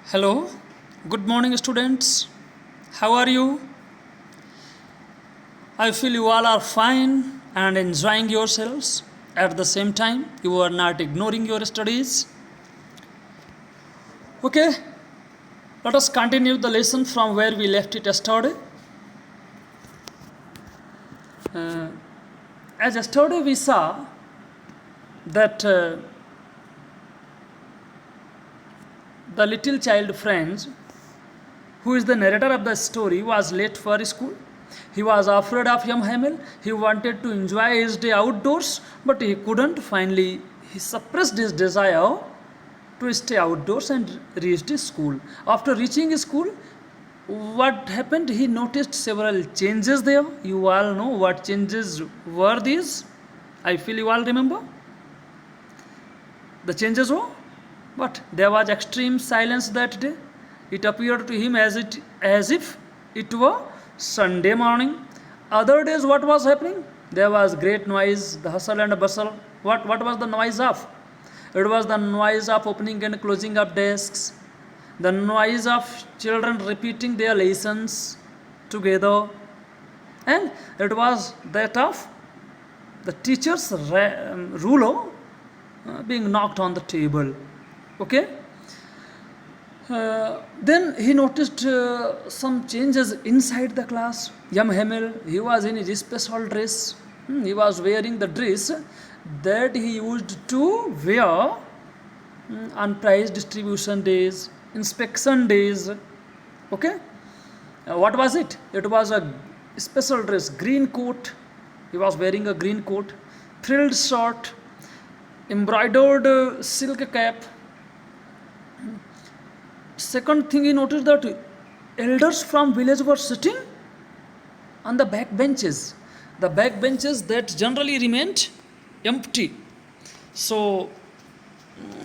Hello, good morning, students. How are you? I feel you all are fine and enjoying yourselves. At the same time, you are not ignoring your studies. Okay, let us continue the lesson from where we left it yesterday. Uh, as yesterday, we saw that the little child Franz, who is the narrator of the story, was late for school. He was afraid of young Hamel. He wanted to enjoy his day outdoors, but he couldn't. Finally, he suppressed his desire to stay outdoors and reached school. After reaching school, what happened? He noticed several changes there. You all know what changes were these? I feel you all remember. The changes were but there was extreme silence that day. It appeared to him as if it were Sunday morning. Other days, what was happening? There was great noise, the hustle and bustle. What was the noise of? It was the noise of opening and closing of desks, the noise of children repeating their lessons together, and it was that of the teacher's ruler being knocked on the table. Okay. Then he noticed some changes inside the class. Young Hamel, he was in his special dress. He was wearing the dress that he used to wear on prize distribution days, inspection days. Okay. What was it? It was a special dress, green coat. He was wearing a green coat, frilled shirt, embroidered silk cap. Second thing, he noticed that elders from village were sitting on the back benches. The back benches that generally remained empty. So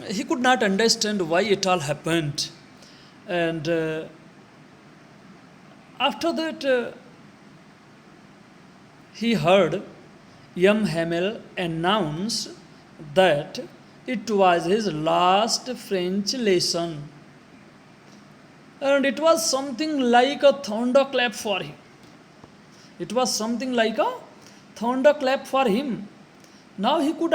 he could not understand why it all happened. And after that, he heard young Hamel announce that it was his last French lesson. And it was something like a thunderclap for him. It was something like a thunderclap for him. Now he could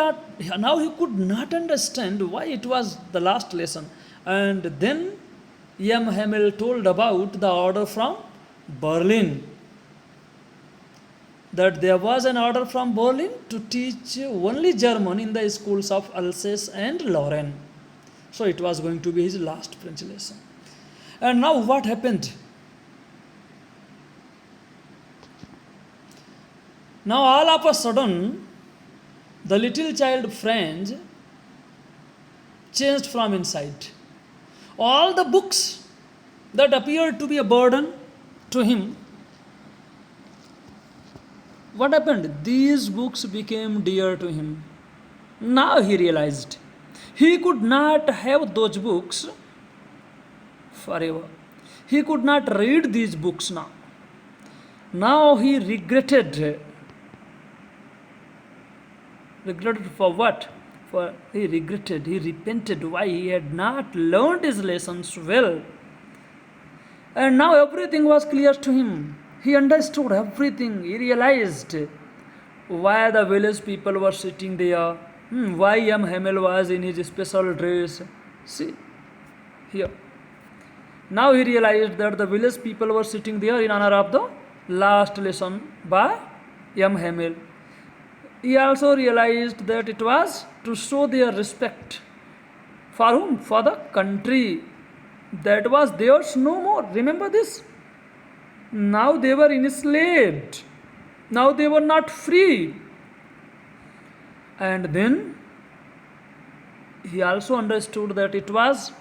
not understand why it was the last lesson. And then Yam Hamel told about the order from Berlin. That there was an order from Berlin to teach only German in the schools of Alsace and Lorraine. So it was going to be his last French lesson. And now what happened? Now all of a sudden, the little child Franz changed from inside. All the books that appeared to be a burden to him, what happened? These books became dear to him. Now he realized he could not have those books forever. He could not read these books now. Now he regretted. Regretted for what? For he regretted, he repented why he had not learned his lessons well. And now everything was clear to him. He understood everything. He realized why the village people were sitting there, why Hamel was in his special dress. See, here. Now he realized that the village people were sitting there in honor of the last lesson by Hamel. He also realized that it was to show their respect. For whom? For the country that was theirs no more. Remember this? Now they were enslaved. Now they were not free. And then he also understood that it was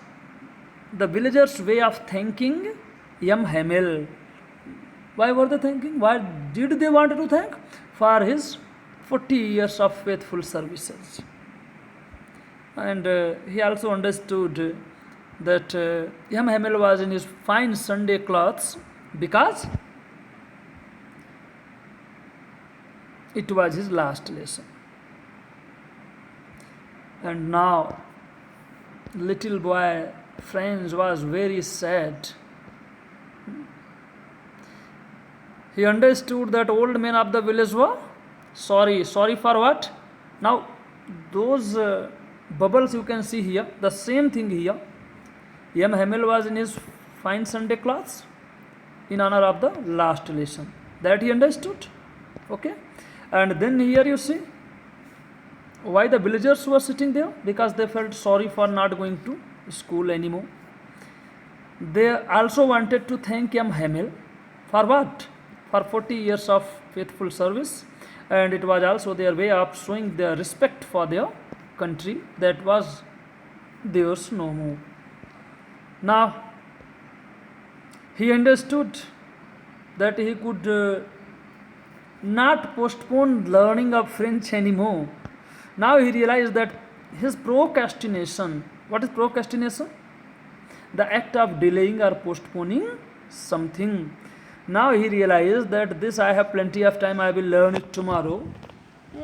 the villagers' way of thanking Hamel. Why were they thanking? Why did they want to thank? For his 40 years of faithful services. And he also understood that Hamel was in his fine Sunday clothes because it was his last lesson. And now little boy French was very sad. He understood that old men of the village were sorry. Sorry for what? Now, those bubbles you can see here, the same thing here. M. Hamel was in his fine Sunday clothes in honor of the last lesson. That he understood. Okay? And then here you see why the villagers were sitting there, because they felt sorry for not going to school anymore. They also wanted to thank M. Hamel for what? For 40 years of faithful service, and it was also their way of showing their respect for their country that was theirs no more. Now, he understood that he could not postpone learning of French anymore. Now he realized that his procrastination, what is procrastination? The act of delaying or postponing something. Now he realized that this I have plenty of time, I will learn it tomorrow.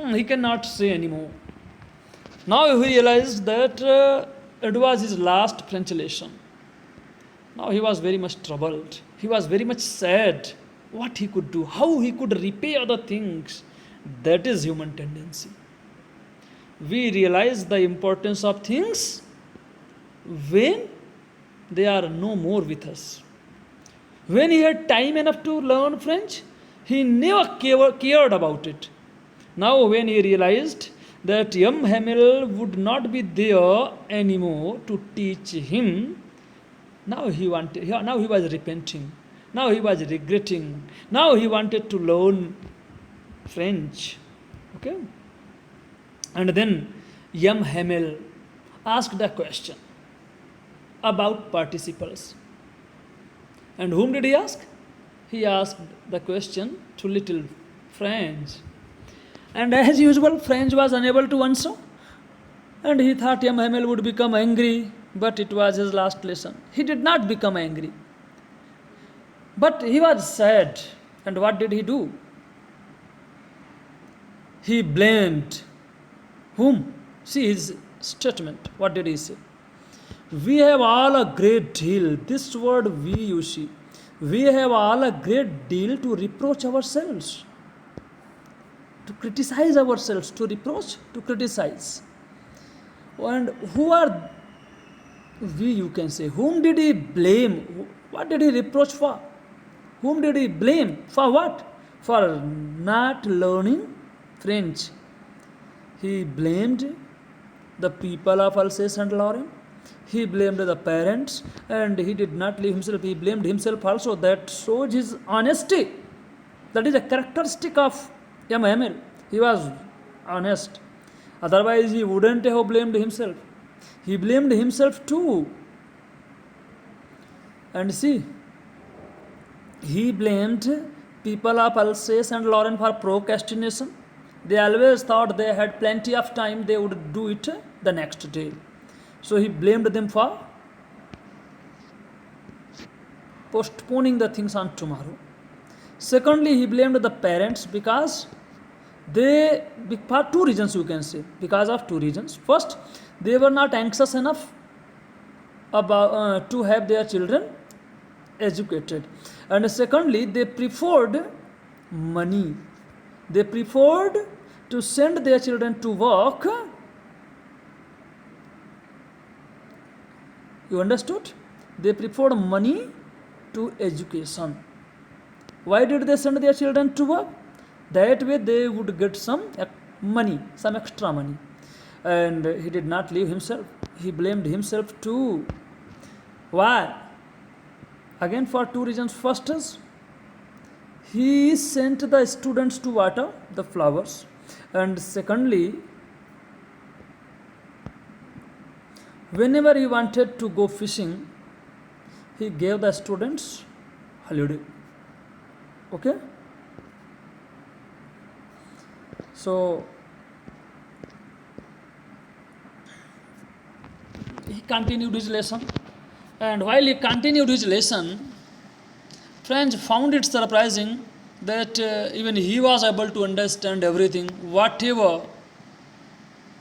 He cannot say anymore. Now he realized that it was his last French lesson. Now he was very much troubled. He was very much sad. What he could do, how he could repay other things. That is human tendency. We realize the importance of things when they are no more with us. When he had time enough to learn French, he never cared about it. Now when he realized that M. Hamel would not be there anymore to teach him, now he was repenting. Now he was regretting. Now he wanted to learn French. Okay? And then M. Hamel asked a question about participles. And whom did he ask? He asked the question to little Franz. And as usual, Franz was unable to answer. And he thought M. Hamel would become angry, but it was his last lesson. He did not become angry. But he was sad. And what did he do? He blamed whom? See his statement. What did he say? We have all a great deal. This word we, you see. We have all a great deal to reproach ourselves. To criticize ourselves. To reproach, to criticize. And who are we, you can say? Whom did he blame? What did he reproach for? Whom did he blame? For what? For not learning French. He blamed the people of Alsace and Lorraine. He blamed the parents, and he did not leave himself. He blamed himself also. That shows his honesty. That is a characteristic of M. Hamel. He was honest. Otherwise, he wouldn't have blamed himself. He blamed himself too. And see, he blamed people of Alsace and Lorraine for procrastination. They always thought they had plenty of time, they would do it the next day. So he blamed them for postponing the things on tomorrow. Secondly, he blamed the parents because for two reasons you can say. Because of two reasons. First, they were not anxious enough about to have their children educated. And secondly, they preferred money. They preferred to send their children to work. You understood? They preferred money to education. Why did they send their children to work? That way they would get some money, some extra money. And he did not leave himself. He blamed himself too. Why? Again for two reasons. First is, he sent the students to water the flowers. And secondly, whenever he wanted to go fishing, he gave the students holiday. Okay? So, he continued his lesson. And while he continued his lesson, French found it surprising that even he was able to understand everything, whatever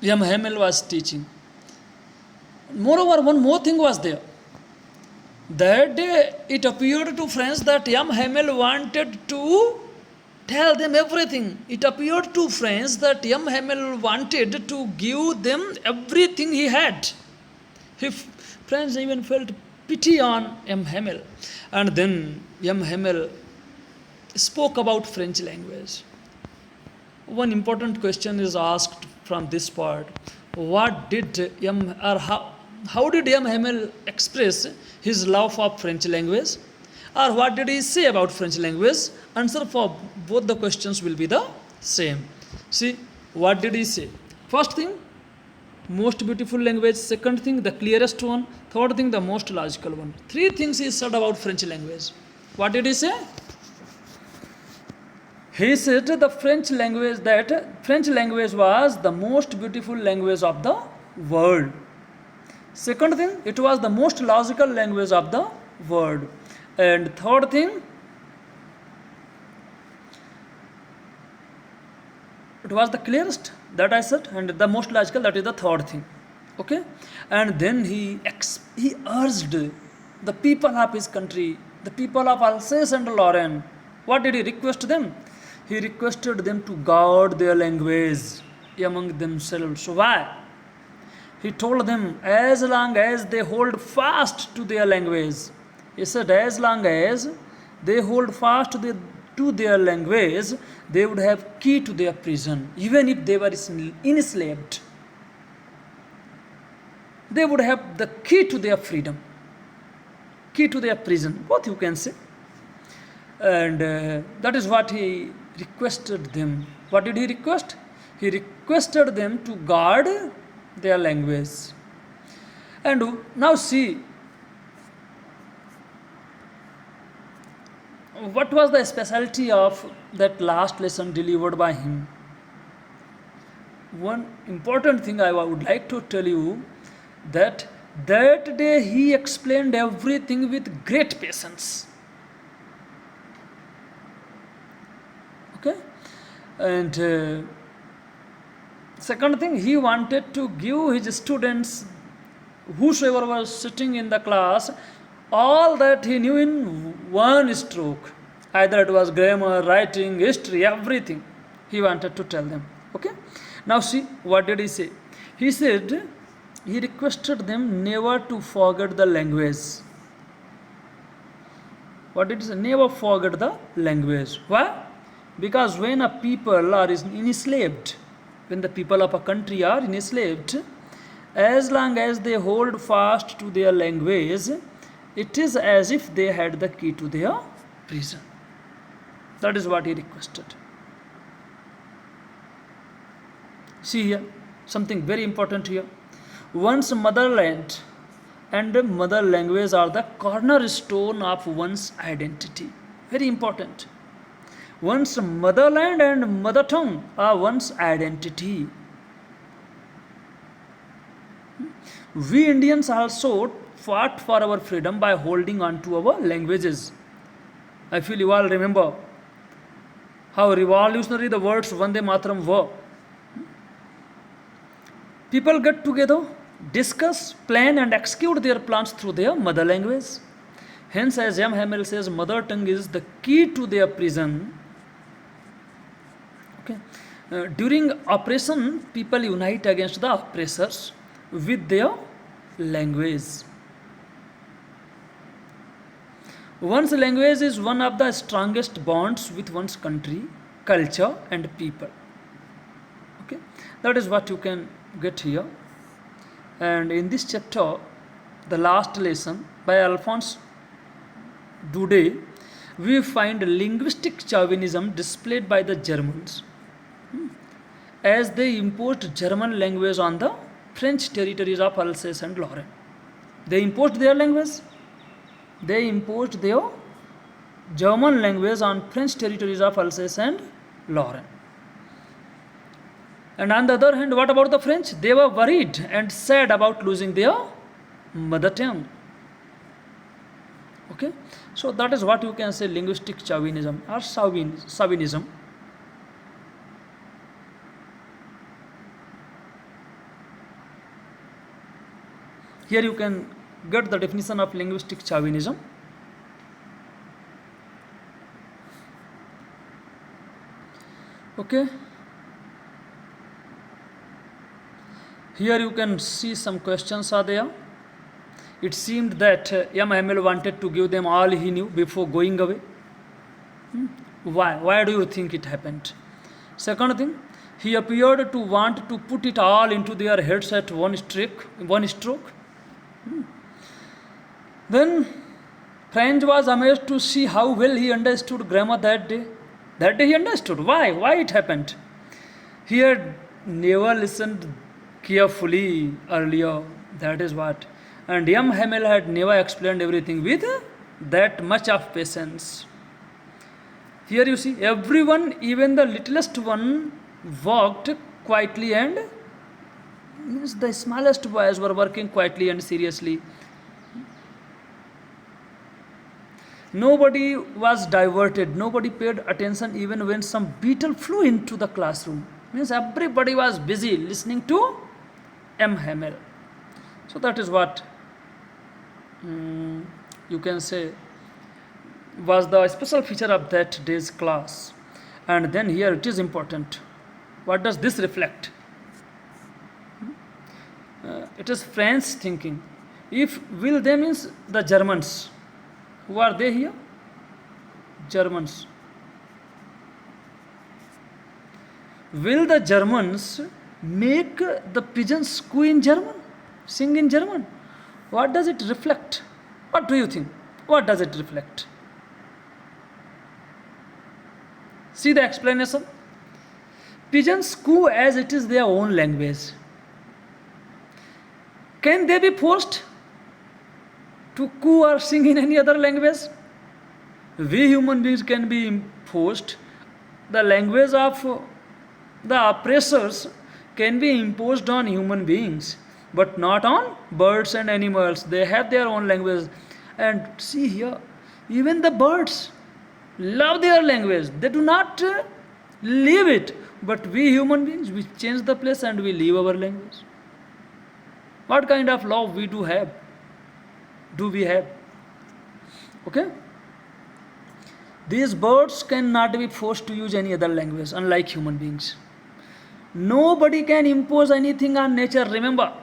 M. Hamel was teaching. Moreover, one more thing was there. That day it appeared to friends that young Hamel wanted to tell them everything. It appeared to friends that young Hamel wanted to give them everything he had. His friends even felt pity on M. Hamel. And then M. Hamel spoke about French language. One important question is asked from this part. What did M. or how did M. Hamel express his love for French language? Or what did he say about French language? Answer for both the questions will be the same. See, what did he say? First thing, most beautiful language. Second thing, the clearest one. Third thing, the most logical one. Three things he said about French language. What did he say? He said the French language, that French language was the most beautiful language of the world. Second thing, it was the most logical language of the world. And third thing, it was the clearest, that I said, and the most logical, that is the third thing. Okay? And then he urged the people of his country, the people of Alsace and Lorraine. What did he request them? He requested them to guard their language among themselves. Why? He told them, as long as they hold fast to their language, he said, as long as they hold fast to their language, they would have key to their prison, even if they were enslaved. They would have the key to their freedom, key to their prison, both you can say. And that is what he requested them. What did he request? He requested them to guard their language. And now see, what was the specialty of that last lesson delivered by him? One important thing I would like to tell you, that day he explained everything with great patience. Okay? And second thing, he wanted to give his students, whosoever was sitting in the class, all that he knew in one stroke. Either it was grammar, writing, history, everything he wanted to tell them. Okay? Now see, what did he say? He said, he requested them never to forget the language. What did he say? Never forget the language. Why? Because when a people are enslaved, when the people of a country are enslaved, as long as they hold fast to their language, it is as if they had the key to their prison. That is what he requested. See here, something very important here. One's motherland and mother language are the cornerstone of one's identity. Very important. One's motherland and mother tongue are one's identity. We Indians also fought for our freedom by holding on to our languages. I feel you all remember how revolutionary the words Vande Mataram were. People get together, discuss, plan and execute their plans through their mother language. Hence, as M. Hamel says, mother tongue is the key to their prison. Okay. During oppression, people unite against the oppressors with their language. One's language is one of the strongest bonds with one's country, culture and people. Okay, that is what you can get here. And in this chapter, the last lesson by Alphonse Daudet, we find linguistic chauvinism displayed by the Germans as they imposed German language on the French territories of Alsace and Lorraine. They imposed their language. They imposed their German language on French territories of Alsace and Lorraine. And on the other hand, what about the French? They were worried and sad about losing their mother tongue. Okay, so that is what you can say linguistic chauvinism or chauvinism. Here you can get the definition of linguistic chauvinism. Okay. Here you can see some questions are there. It seemed that M. Hamel wanted to give them all he knew before going away. Why? Why do you think it happened? Second thing, he appeared to want to put it all into their heads at one stroke. Then French was amazed to see how well he understood grammar that day. That day he understood. Why? Why it happened? He had never listened carefully earlier. That is what. And M. Hamel had never explained everything with that much of patience. Here you see, everyone, even the littlest one, walked quietly, and means the smallest boys were working quietly and seriously. Nobody was diverted, nobody paid attention even when some beetle flew into the classroom. Means everybody was busy listening to M. Hamel. So that is what you can say was the special feature of that day's class. And then here it is important. What does this reflect? It is French thinking. If will they means the Germans. Who are they here? Germans. Will the Germans make the pigeons coo in German? Sing in German? What does it reflect? What do you think? What does it reflect? See the explanation. Pigeons coo as it is their own language. Can they be forced to coo or sing in any other language? We human beings can be forced. The language of the oppressors can be imposed on human beings, but not on birds and animals. They have their own language. And see here, even the birds love their language. They do not leave it. But we human beings, we change the place and we leave our language. What kind of love we do have? Do we have? Okay? These birds cannot be forced to use any other language, unlike human beings. Nobody can impose anything on nature. Remember,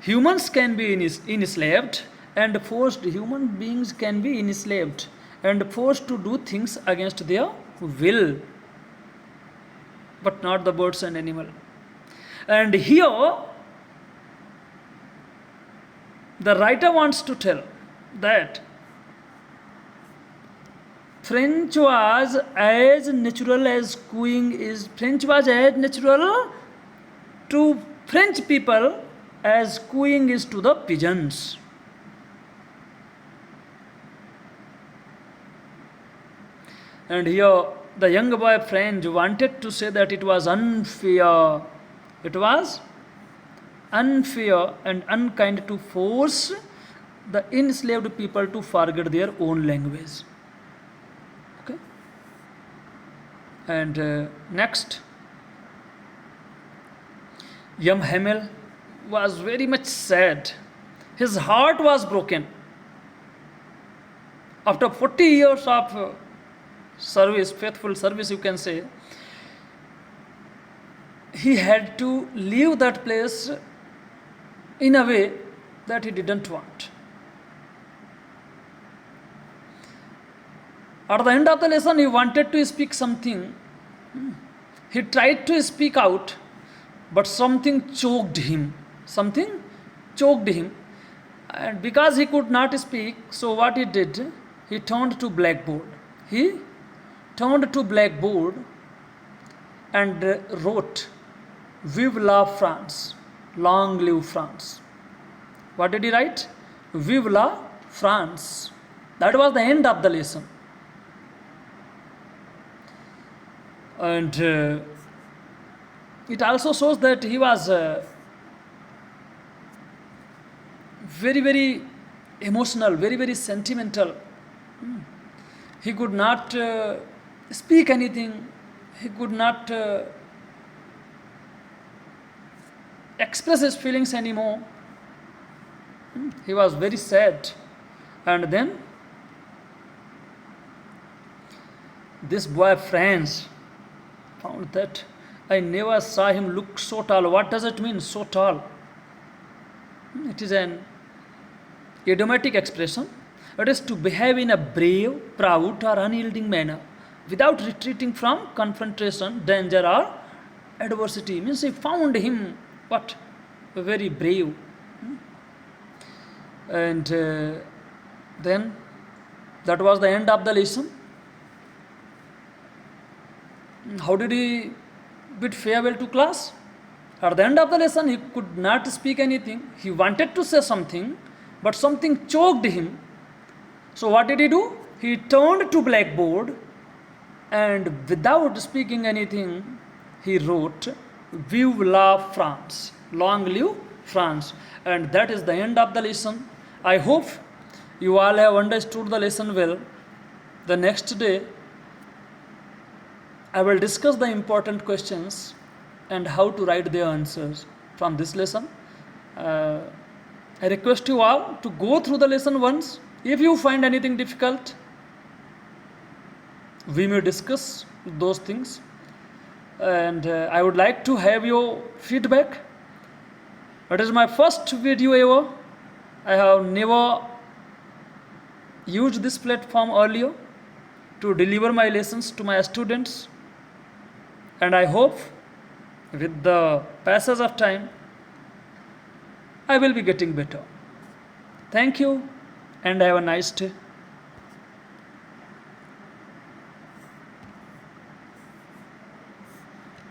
humans can be enslaved, and forced human beings can be enslaved and forced to do things against their will, but not the birds and animal. And here the writer wants to tell that French was as natural as cooing is. French was as natural to French people as cooing is to the pigeons. And here the young boy French wanted to say that it was unfair. It was unfair and unkind to force the enslaved people to forget their own language. Okay? And next, M. Hamel was very much sad. His heart was broken. After 40 years of service, faithful service, you can say, he had to leave that place in a way that he didn't want. At the end of the lesson, he wanted to speak something. He tried to speak out, but something choked him. Something choked him. And because he could not speak, so what he did, he turned to blackboard. He turned to blackboard and wrote, "Vive la France, long live France." What did he write? "Vive la France." That was the end of the lesson. And it also shows that he was very, very emotional, very, very sentimental. He could not speak anything. He could not express his feelings anymore. He was very sad. And then this boy Franz found that I never saw him look so tall. What does it mean, so tall? It is an idiomatic expression. It is to behave in a brave, proud, or unyielding manner without retreating from confrontation, danger, or adversity. Means he found him what? Very brave. And then that was the end of the lesson. How did he bid farewell to class? At the end of the lesson, he could not speak anything. He wanted to say something, but something choked him. So what did he do? He turned to blackboard and without speaking anything, he wrote, Vive la France, long live France. And that is the end of the lesson. I hope you all have understood the lesson well. The next day, I will discuss the important questions and how to write their answers from this lesson. I request you all to go through the lesson once. If you find anything difficult, we may discuss those things. And I would like to have your feedback. It is my first video ever. I have never used this platform earlier to deliver my lessons to my students. And I hope with the passage of time, I will be getting better. Thank you and have a nice day.